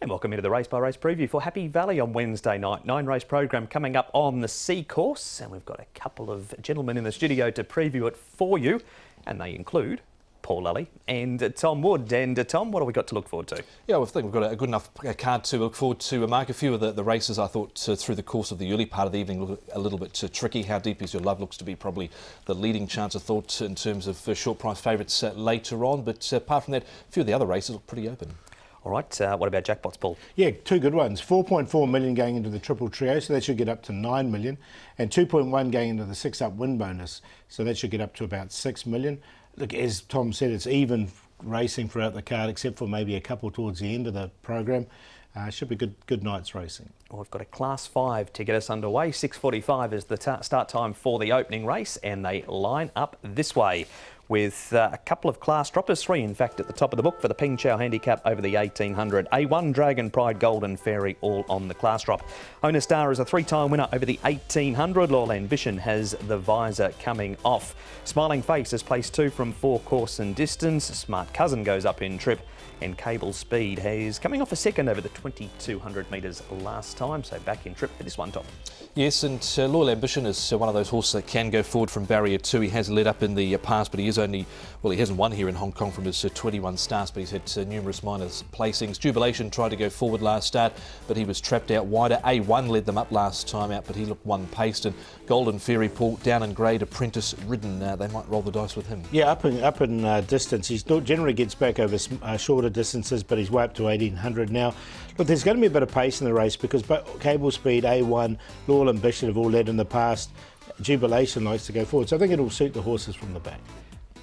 And welcome into the race by race preview for Happy Valley on Wednesday night. 9-race program coming up on the C course, and we've got a couple of gentlemen in the studio to preview it for you, and they include Paul Lally and Tom Wood. And Tom, what have we got to look forward to? Yeah, I think we've got a good enough card to look forward to. Mark, a few of the races I thought through the course of the early part of the evening look a little bit tricky. How Deep Is Your Love looks to be probably the leading chance, I thought, in terms of short price favourites later on. But apart from that, a few of the other races look pretty open. All right, what about jackpots, Paul? Yeah, two good ones. 4.4 million going into the triple trio, so that should get up to 9 million, and 2.1 going into the 6-up win bonus, so that should get up to about 6 million. Look, as Tom said, it's even racing throughout the card, except for maybe a couple towards the end of the program. Should be good night's racing. Well, we've got a Class 5 to get us underway. 6:45 is the start time for the opening race, and they line up this way with a couple of class droppers, 3 in fact at the top of the book for the Ping Chow handicap over the 1800. A1 Dragon Pride Golden Fairy all on the class drop. Owner Star is a 3-time winner over the 1800. Loyal Ambition has the visor coming off. Smiling Face is placed 2 from 4 course and distance. Smart Cousin goes up in trip, and Cable Speed is coming off a second over the 2200 metres last time, so back in trip for this one, Tom. Yes, and Loyal Ambition is one of those horses that can go forward from barrier 2. He has led up in the past, but he is only, well, he hasn't won here in Hong Kong from his 21 starts, but he's had numerous minor placings. Jubilation tried to go forward last start, but he was trapped out wider. A1 led them up last time out, but he looked one-paced, and Golden Fairy, Paul, down in grade, apprentice ridden. They might roll the dice with him. Yeah, up in distance. He generally gets back over shorter distances, but he's way up to 1800 now. Look, there's going to be a bit of pace in the race because Cable Speed, A1, Loyal Ambition have all led in the past. Jubilation likes to go forward, so I think it'll suit the horses from the back.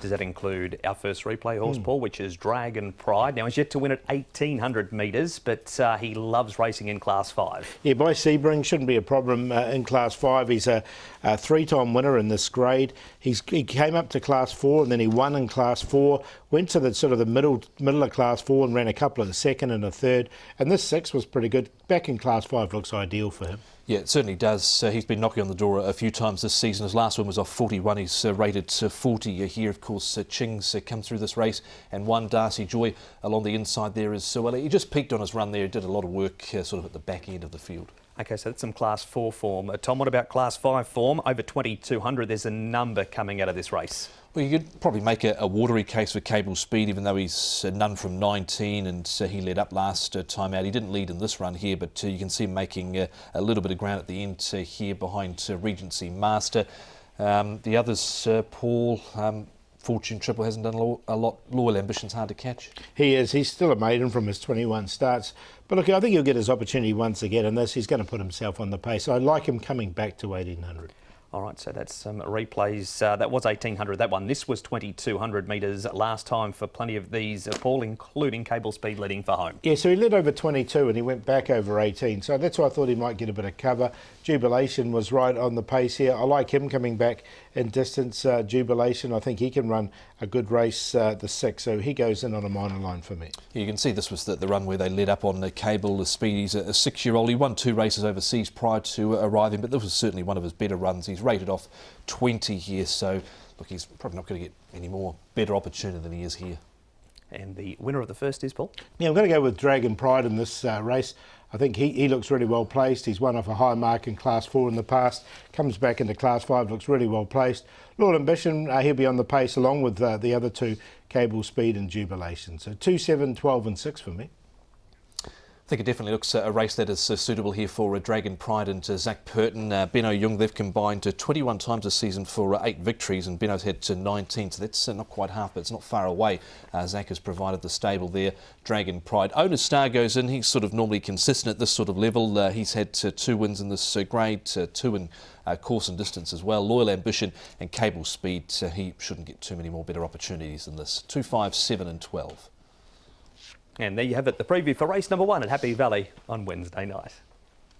Does that include our first replay horse, Paul, which is Dragon Pride? Now, he's yet to win at 1800 metres, but he loves racing in Class 5. Yeah, by Sebring, shouldn't be a problem in Class 5. He's a 3-time winner in this grade. He came up to Class 4 and then he won in Class 4, went to the sort of the middle of Class 4 and ran a couple of the second and a third. And this 6 was pretty good. Back in Class 5 looks ideal for him. Yeah, it certainly does. He's been knocking on the door a few times this season. His last one was off 41. He's rated 40 here. Of course, Ching's come through this race and won. Darcy Joy along the inside there as well. He just peaked on his run there. He did a lot of work sort of at the back end of the field. OK, so that's some Class 4 form. Tom, what about Class 5 form? Over 2200, there's a number coming out of this race. Well, you could probably make a watery case for Cable Speed, even though he's none from 19 and he led up last time out. He didn't lead in this run here, but you can see him making a little bit of ground at the end here behind Regency Master. The others, Paul, Fortune Triple hasn't done a lot. Loyal Ambition's hard to catch. He is. He's still a maiden from his 21 starts. But look, I think he'll get his opportunity once again in this. He's going to put himself on the pace. I like him coming back to 1800. All right, so that's some replays. That was 1800, that one. This was 2200 metres last time for plenty of these, Paul, including Cable Speed leading for home. Yeah, so he led over 22 and he went back over 18. So that's why I thought he might get a bit of cover. Jubilation was right on the pace here. I like him coming back in distance. Jubilation, I think he can run a good race, the 6. So he goes in on a minor line for me. You can see this was the run where they led up on the Cable Speed. He's a 6-year-old. He won 2 races overseas prior to arriving, but this was certainly one of his better runs. He's rated off 20 here, so look, he's probably not going to get any more better opportunity than he is here. And the winner of the first is, Paul? Yeah, I'm going to go with Dragon Pride in this race. I think he looks really well placed. He's won off a high mark in Class 4 in the past, comes back into Class 5, looks really well placed. Loyal Ambition, he'll be on the pace along with the other 2, Cable Speed and Jubilation. So 2, 7, 12 and 6 for me. I think it definitely looks a race that is suitable here for Dragon Pride and Zach Purton. Benno Jung, they've combined 21 times this season for 8 victories, and Benno's had 19, so that's not quite half, but it's not far away. Zach has provided the stable there. Dragon Pride. Owner Star goes in. He's sort of normally consistent at this sort of level. He's had 2 wins in this grade, 2 in course and distance as well. Loyal Ambition and Cable Speed, he shouldn't get too many more better opportunities than this. 2, 5, 7 and 12. And there you have it, the preview for race number 1 at Happy Valley on Wednesday night.